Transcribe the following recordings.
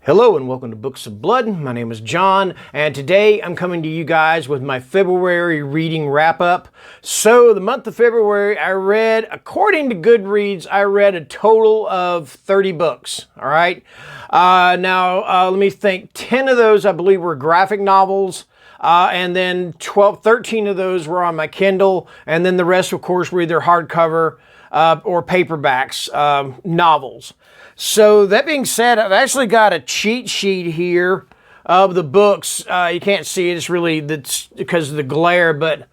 Hello and welcome to Books of Blood. My name is John, and today I'm coming to you guys with my February reading wrap-up. So the month of February, I read, according to Goodreads, I read a total of 30 books, all right? Let me think. 10 of those, I believe, were graphic novels, and then 13 of those were on my Kindle, and then the rest, of course, were either hardcover or paperbacks, novels. So that being said, I've actually got a cheat sheet here of the books. You can't see it, that's because of the glare, but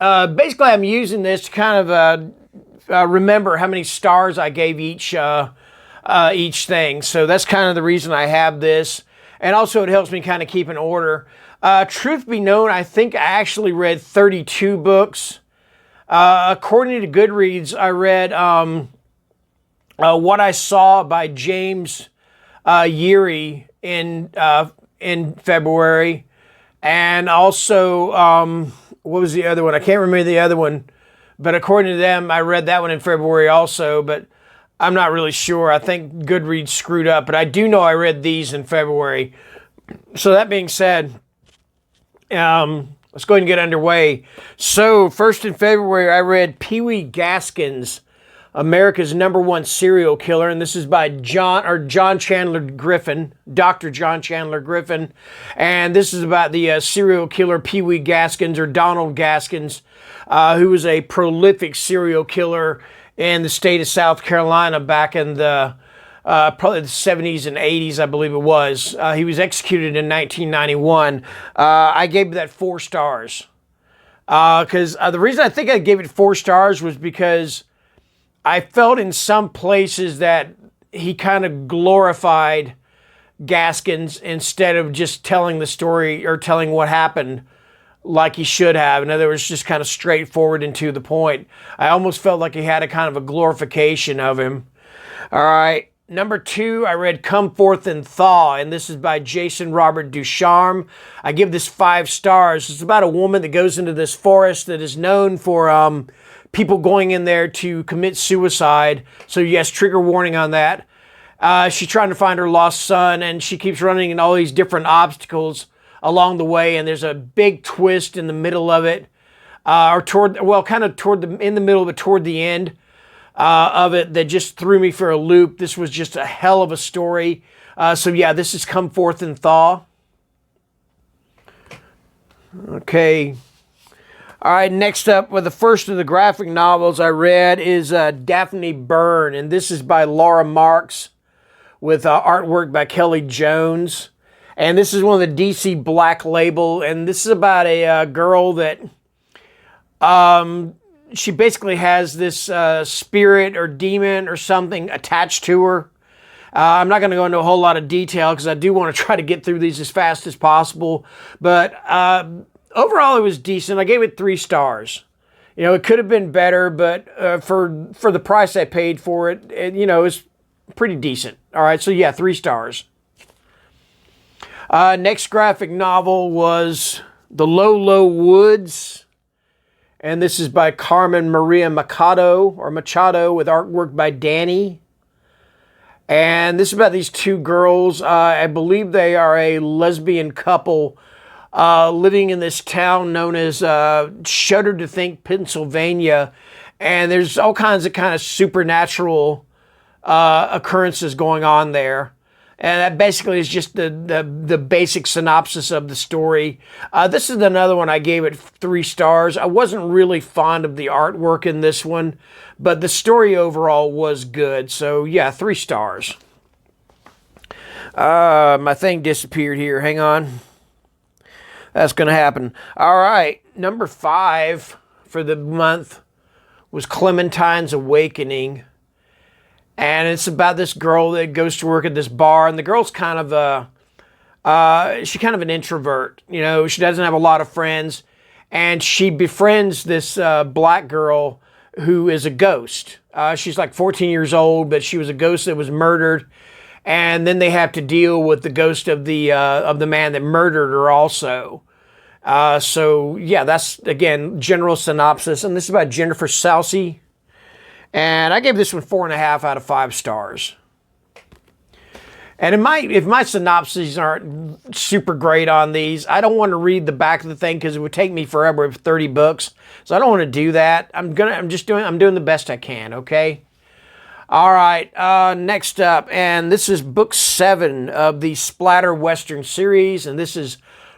basically I'm using this to kind of remember how many stars I gave each thing. So that's kind of the reason I have this. And also it helps me kind of keep an order. Truth be known, I think I actually read 32 books. According to Goodreads, I read What I Saw by James Yeary in February. And also, what was the other one? I can't remember the other one. But according to them, I read that one in February also. But I'm not really sure. I think Goodreads screwed up. But I do know I read these in February. So that being said, let's go ahead and get underway. So first in February, I read Pee Wee Gaskins, America's #1 serial killer, and this is by John Chandler Griffin, Dr. John Chandler Griffin, and this is about the serial killer Pee Wee Gaskins, or Donald Gaskins, who was a prolific serial killer in the state of South Carolina back in the probably the 70s and 80s, I believe it was. He was executed in 1991. I gave that 4 stars because the reason I think I gave it 4 stars was because I felt in some places that he kind of glorified Gaskins instead of just telling the story or telling what happened like he should have. In other words, just kind of straightforward and to the point. I almost felt like he had a kind of a glorification of him. All right. Number 2, I read Come Forth and Thaw, and this is by Jason Robert Ducharme. I give this 5 stars. It's about a woman that goes into this forest that is known for people going in there to commit suicide. So yes, trigger warning on that. She's trying to find her lost son, and she keeps running into all these different obstacles along the way, and there's a big twist in the middle of it, in the middle, but toward the end of it that just threw me for a loop. This was just a hell of a story. So yeah, this is Come Forth and Thaw. Okay. All right, next up, the first of the graphic novels I read is Daphne Byrne, and this is by Laura Marks with artwork by Kelly Jones. And this is one of the DC Black Label, and this is about a girl that she basically has this spirit or demon or something attached to her. I'm not going to go into a whole lot of detail because I do want to try to get through these as fast as possible. But overall, it was decent. I gave it 3 stars. You know, it could have been better, but for the price I paid for it, it was pretty decent. All right, so yeah, 3 stars. Next graphic novel was The Low, Low Woods. And this is by Carmen Maria Machado with artwork by Danny. And this is about these 2 girls. I believe they are a lesbian couple living in this town known as Shudder to Think, Pennsylvania. And there's all kinds of kind of supernatural occurrences going on there. And that basically is just the basic synopsis of the story. This is another one I gave it 3 stars. I wasn't really fond of the artwork in this one, but the story overall was good. So yeah, 3 stars. My thing disappeared here. Hang on. That's going to happen. All right. Number 5 for the month was Clementine's Awakening. And it's about this girl that goes to work at this bar, and the girl's kind of she's kind of an introvert. You know, she doesn't have a lot of friends, and she befriends this black girl who is a ghost. She's like 14 years old, but she was a ghost that was murdered, and then they have to deal with the ghost of the man that murdered her also. So yeah, that's again general synopsis, and this is about Jennifer Salsey. And I gave this one 4.5 out of 5 stars. And if my synopses aren't super great on these, I don't want to read the back of the thing because it would take me forever with 30 books. So I don't want to do that. I'm doing the best I can, okay? All right, next up, and this is book 7 of the Splatter Western series, and this is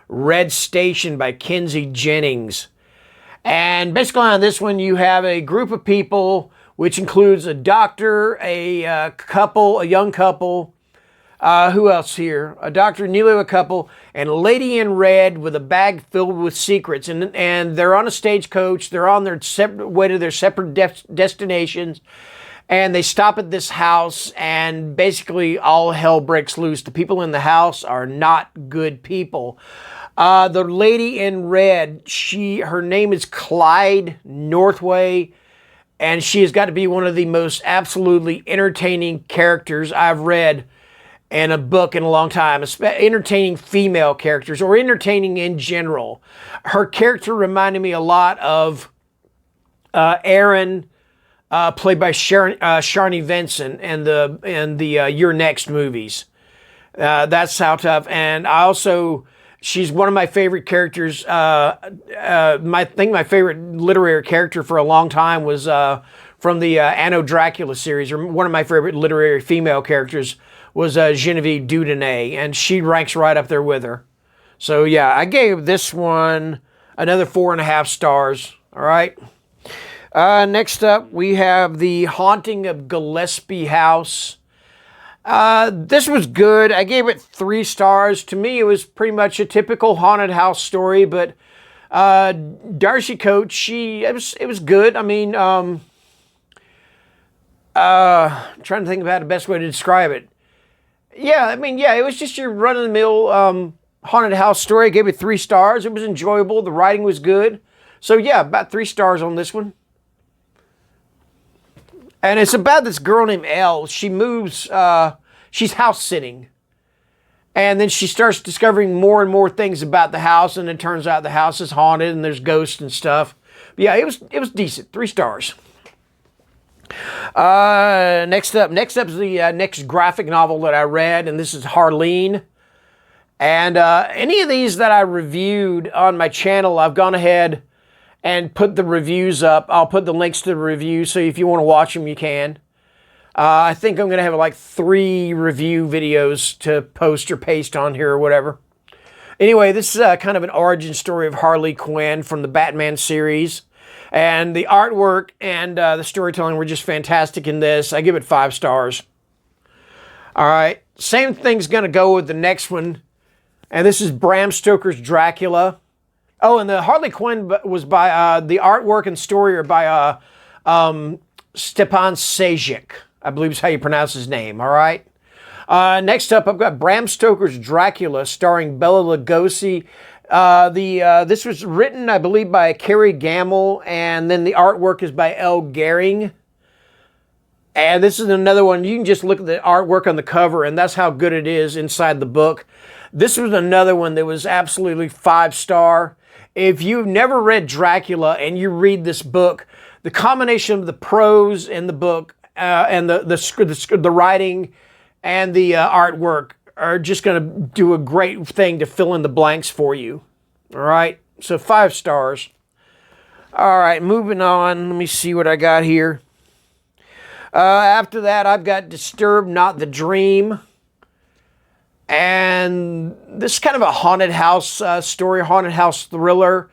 Red Station by Kenzie Jennings. And basically on this one, you have a group of people, which includes a doctor, a young couple, who else here? A doctor, nearly a couple, and a lady in red with a bag filled with secrets. And they're on a stagecoach. They're on their separate way to their separate destinations. And they stop at this house, and basically all hell breaks loose. The people in the house are not good people. The lady in red, her name is Clyde Northway, and she has got to be one of the most absolutely entertaining characters I've read in a book in a long time. Entertaining female characters, or entertaining in general. Her character reminded me a lot of Erin, played by Sharni Vinson in the You're Next movies. That's how tough. And she's one of my favorite characters. I think my favorite literary character for a long time was from the Anno Dracula series, or one of my favorite literary female characters was Genevieve Dudonay, and she ranks right up there with her. So yeah, I gave this one another 4.5 stars. All right. Next up, we have The Haunting of Gillespie House. This was good. I gave it 3 stars. To me, it was pretty much a typical haunted house story, but Darcy Coates, it was good. I mean, trying to think about the best way to describe it. Yeah, I mean, yeah, it was just your run-of-the-mill haunted house story. I gave it 3 stars. It was enjoyable. The writing was good. So yeah, about 3 stars on this one. And it's about this girl named Elle. She moves, she's house sitting. And then she starts discovering more and more things about the house, and it turns out the house is haunted and there's ghosts and stuff. But yeah, it was decent. 3 stars. Next up is the next graphic novel that I read, and this is Harleen. And any of these that I reviewed on my channel, I've gone ahead and put the reviews up. I'll put the links to the reviews, so if you want to watch them, you can. I think I'm going to have like 3 review videos to post or paste on here or whatever. Anyway, this is kind of an origin story of Harley Quinn from the Batman series. And the artwork and the storytelling were just fantastic in this. I give it 5 stars. All right, same thing's going to go with the next one. And this is Bram Stoker's Dracula. Oh, and the Harley Quinn was by, the artwork and story are by Stepan Sajic, I believe is how you pronounce his name, all right? Next up, I've got Bram Stoker's Dracula, starring Bela Lugosi. This was written, I believe, by Carrie Gamble, and then the artwork is by Elle Gehring. And this is another one. You can just look at the artwork on the cover, and that's how good it is inside the book. This was another one that was absolutely 5-star. If you've never read Dracula and you read this book, the combination of the prose in the book and the writing and the artwork are just going to do a great thing to fill in the blanks for you. All right, so 5 stars. All right, moving on. Let me see what I got here. After that, I've got Disturbed, Not the Dream. And this is kind of a haunted house story, haunted house thriller.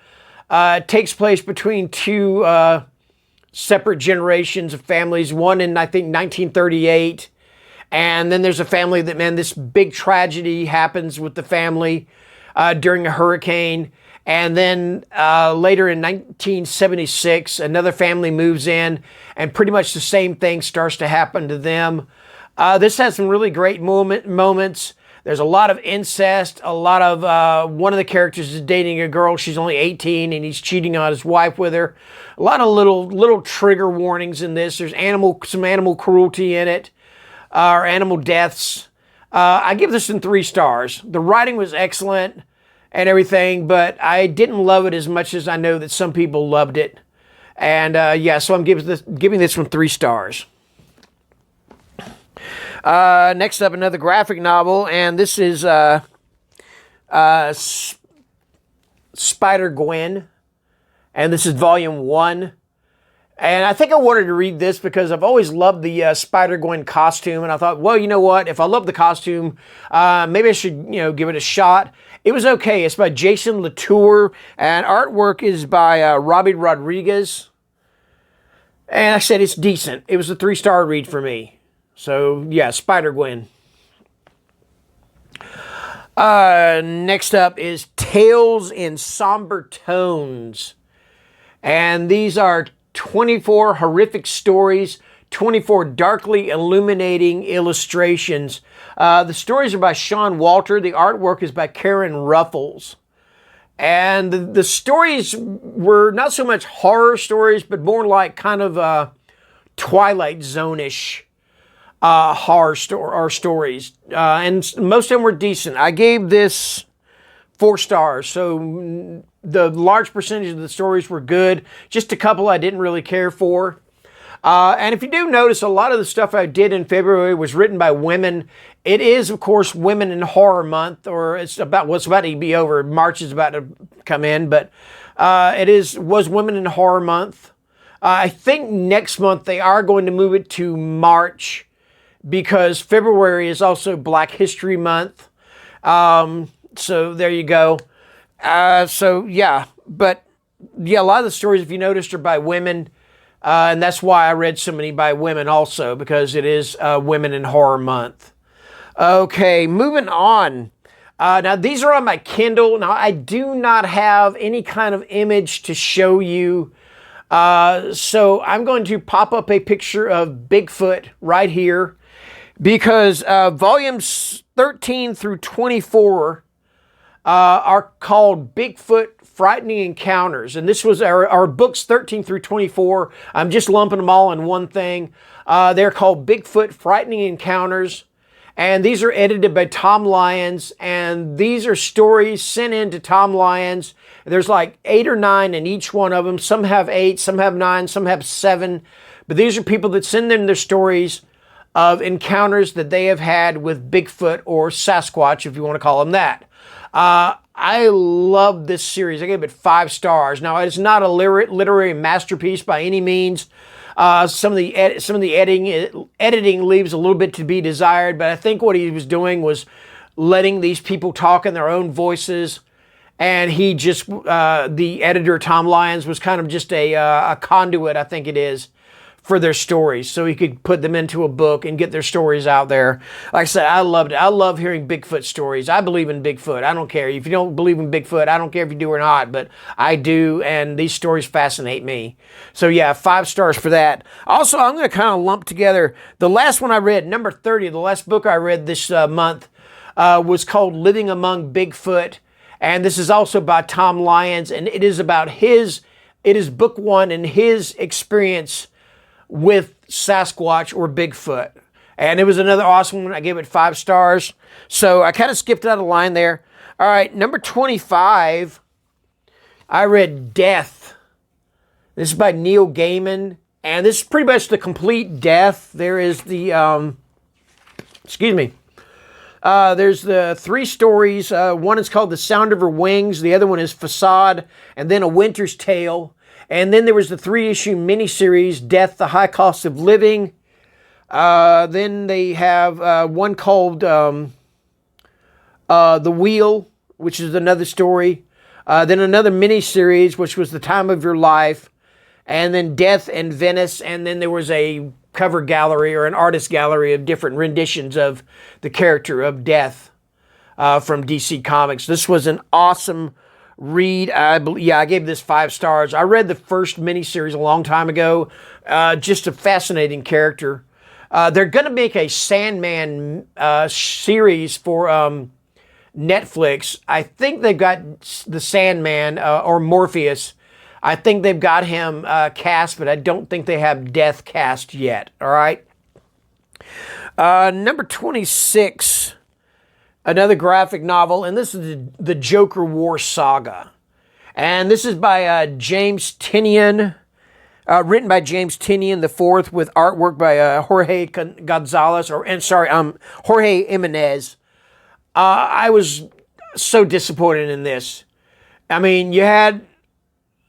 It takes place between 2 separate generations of families. One in, I think, 1938. And then there's a family that, man, this big tragedy happens with the family during a hurricane. And then later in 1976, another family moves in, and pretty much the same thing starts to happen to them. This has some really great moments. There's a lot of incest, a lot of, one of the characters is dating a girl, she's only 18, and he's cheating on his wife with her. A lot of little trigger warnings in this. There's some animal cruelty in it, or animal deaths. I give this 3 stars. The writing was excellent and everything, but I didn't love it as much as I know that some people loved it. And yeah, so I'm giving this one 3 stars. Next up, another graphic novel, and this is Spider-Gwen, and this is volume 1. And I think I wanted to read this because I've always loved the Spider-Gwen costume, and I thought, well, you know what? If I love the costume, maybe I should, give it a shot. It was okay. It's by Jason Latour, and artwork is by Robbie Rodriguez. And I said it's decent. It was a 3-star read for me. So, yeah, Spider-Gwen. Next up is Tales in Somber Tones. And these are 24 horrific stories, 24 darkly illuminating illustrations. The stories are by Sean Walter. The artwork is by Karen Ruffles. And the stories were not so much horror stories, but more like kind of Twilight Zone-ish horror stories. And most of them were decent. I gave this 4 stars. So the large percentage of the stories were good. Just a couple I didn't really care for. And if you do notice, a lot of the stuff I did in February was written by women. It is, of course, Women in Horror Month, or it's about what's about to be over. March is about to come in, but was Women in Horror Month. I think next month they are going to move it to March because February is also Black History Month. So there you go. So yeah, but yeah, a lot of the stories, if you noticed, are by women. And that's why I read so many by women also, because it is Women in Horror Month. Okay, moving on. Now, these are on my Kindle. Now, I do not have any kind of image to show you. So I'm going to pop up a picture of Bigfoot right here, because volumes 13 through 24 are called Bigfoot Frightening Encounters. And this was our books 13 through 24. I'm just lumping them all in one thing. They're called Bigfoot Frightening Encounters. And these are edited by Tom Lyons. And these are stories sent in to Tom Lyons. There's like 8 or 9 in each one of them. Some have 8, some have 9, some have 7. But these are people that send in their stories of encounters that they have had with Bigfoot or Sasquatch, if you want to call them that. I love this series. I gave it 5 stars. Now, it's not a literary masterpiece by any means. Some of the editing leaves a little bit to be desired, but I think what he was doing was letting these people talk in their own voices, and he just, the editor, Tom Lyons, was kind of just a conduit, I think it is, for their stories, so he could put them into a book and get their stories out there. Like I said, I loved it. I love hearing Bigfoot stories. I believe in Bigfoot. I don't care. If you don't believe in Bigfoot, I don't care if you do or not, but I do, and these stories fascinate me. So yeah, 5 stars for that. Also, I'm going to kind of lump together the last one I read, number 30, the last book I read this month, was called Living Among Bigfoot, and this is also by Tom Lyons, and it is about it is book 1 and his experience with Sasquatch or Bigfoot. And it was another awesome one. I gave it 5 stars. So I kind of skipped out of line there. All right, number 25, I read Death. This is by Neil Gaiman. And this is pretty much the complete Death. There is the, there's the 3 stories. One is called The Sound of Her Wings. The other one is Facade. And then A Winter's Tale. And then there was the 3-issue miniseries, Death, The High Cost of Living. Then they have one called The Wheel, which is another story. Then another miniseries, which was The Time of Your Life. And then Death and Venice. And then there was a cover gallery or an artist gallery of different renditions of the character of Death from DC Comics. This was an awesome read. I gave this 5 stars. I read the first miniseries a long time ago. Just a fascinating character. They're going to make a Sandman series for Netflix. I think they've got the Sandman or Morpheus. I think they've got him cast, but I don't think they have Death cast yet. All right. Number 26. Another graphic novel, and this is the Joker War Saga. And this is by James Tynion. Written by James Tinian IV with artwork by Jorge Gonzalez, Jorge Jimenez. I was so disappointed in this. I mean, you had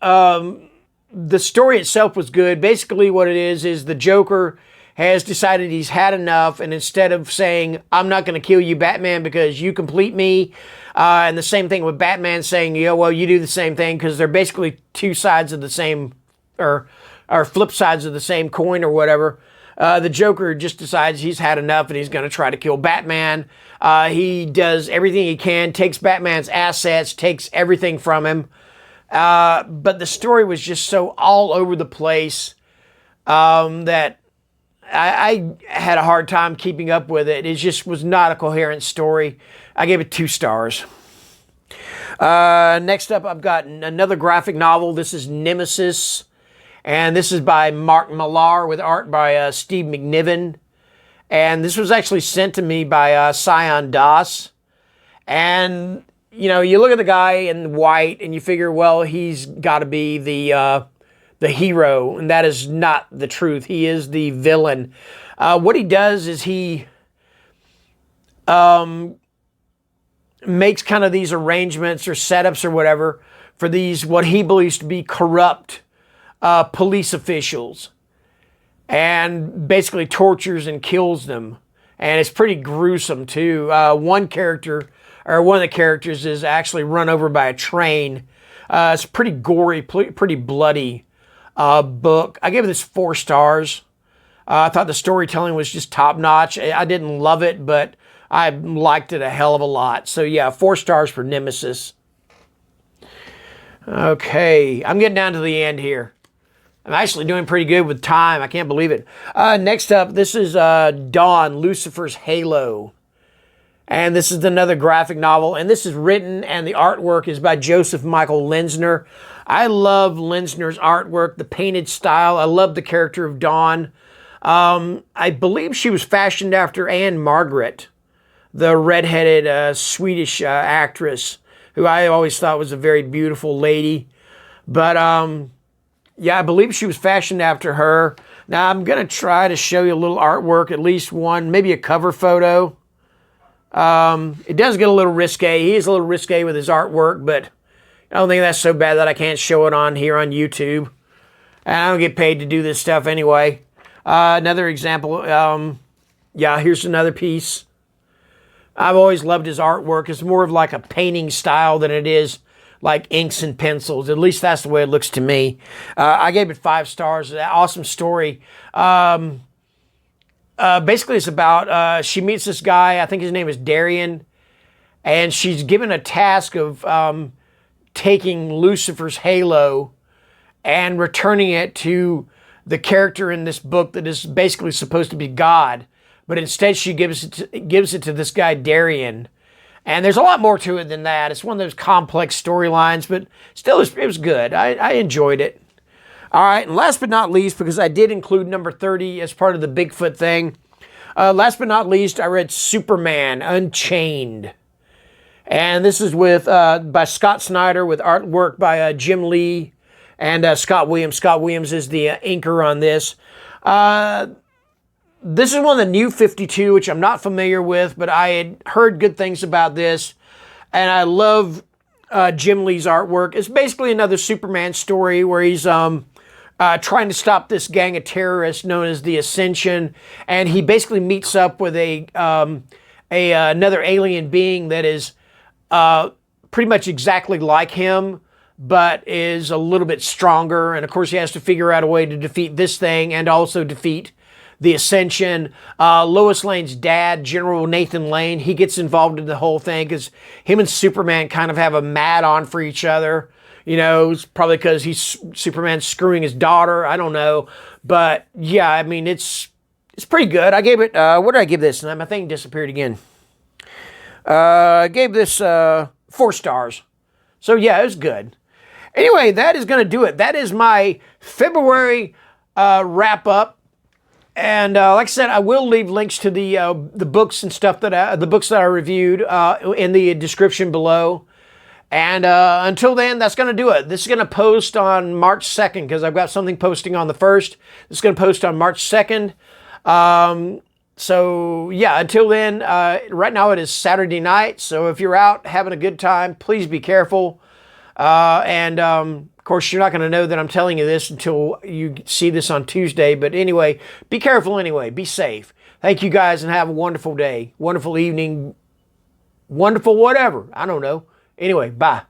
the story itself was good. Basically, what it is the Joker has decided he's had enough, and instead of saying, I'm not going to kill you, Batman, because you complete me, and the same thing with Batman saying, well, you do the same thing, because they're basically two sides of the same, or flip sides of the same coin or whatever. The Joker just decides he's had enough, and he's going to try to kill Batman. He does everything he can, takes Batman's assets, takes everything from him. But the story was just so all over the place that I had a hard time keeping up with it. It just was not a coherent story. I gave it 2 stars. Next up, I've got another graphic novel. This is Nemesis, and this is by Mark Millar with art by Steve McNiven. And this was actually sent to me by Sion Das. And, you know, you look at the guy in white and you figure, well, he's got to be the hero, and that is not the truth. He is the villain. What he does is he makes kind of these arrangements or setups or whatever for these, what he believes to be corrupt police officials, and basically tortures and kills them. And it's pretty gruesome too. One of the characters is actually run over by a train. It's pretty gory, pretty bloody book. I gave this 4 stars. I thought the storytelling was just top notch. I didn't love it, but I liked it a hell of a lot. So yeah, 4 stars for Nemesis. Okay, I'm getting down to the end here. I'm actually doing pretty good with time. I can't believe it. Next up, this is Dawn, Lucifer's Halo. And this is another graphic novel. And this is written, and the artwork is by Joseph Michael Linsner. I love Linsner's artwork, the painted style. I love the character of Dawn. I believe she was fashioned after Anne Margaret, the redheaded Swedish actress, who I always thought was a very beautiful lady. But yeah, I believe she was fashioned after her. Now, I'm going to try to show you a little artwork, at least one, maybe a cover photo. It does get a little risque. He is a little risque with his artwork, but I don't think that's so bad that I can't show it on here on YouTube. And I don't get paid to do this stuff anyway. Another example, yeah, here's another piece. I've always loved his artwork. It's more of like a painting style than it is like inks and pencils. At least that's the way it looks to me. I gave it 5 stars. Awesome story. Basically, it's about, she meets this guy, I think his name is Darian, and she's given a task of taking Lucifer's halo and returning it to the character in this book that is basically supposed to be God. But instead, she gives it to this guy, Darian. And there's a lot more to it than that. It's one of those complex storylines, but still, it was good. I enjoyed it. All right, and last but not least, because I did include number 30 as part of the Bigfoot thing, last but not least, I read Superman Unchained. And this is by Scott Snyder with artwork by Jim Lee and Scott Williams. Scott Williams is the inker on this. This is one of the new 52, which I'm not familiar with, but I had heard good things about this. And I love Jim Lee's artwork. It's basically another Superman story where he's trying to stop this gang of terrorists known as the Ascension, and he basically meets up with another alien being that is pretty much exactly like him, but is a little bit stronger. And of course, he has to figure out a way to defeat this thing and also defeat the Ascension. Lois Lane's dad, General Nathan Lane, he gets involved in the whole thing because him and Superman kind of have a mad on for each other. You know, it's probably because Superman's screwing his daughter. I don't know. But yeah, I mean, it's pretty good. I gave it, what did I give this? And my thing disappeared again. I gave this 4 stars. So yeah, it was good. Anyway, that is going to do it. That is my February wrap up. And like I said, I will leave links to the books and stuff that I reviewed in the description below. And until then, that's going to do it. This is going to post on March 2nd because I've got something posting on the 1st. This is going to post on March 2nd. So yeah, until then, right now it is Saturday night. So if you're out having a good time, please be careful. Of course, you're not going to know that I'm telling you this until you see this on Tuesday. But anyway, be careful anyway. Be safe. Thank you guys and have a wonderful day, wonderful evening, wonderful whatever. I don't know. Anyway, bye.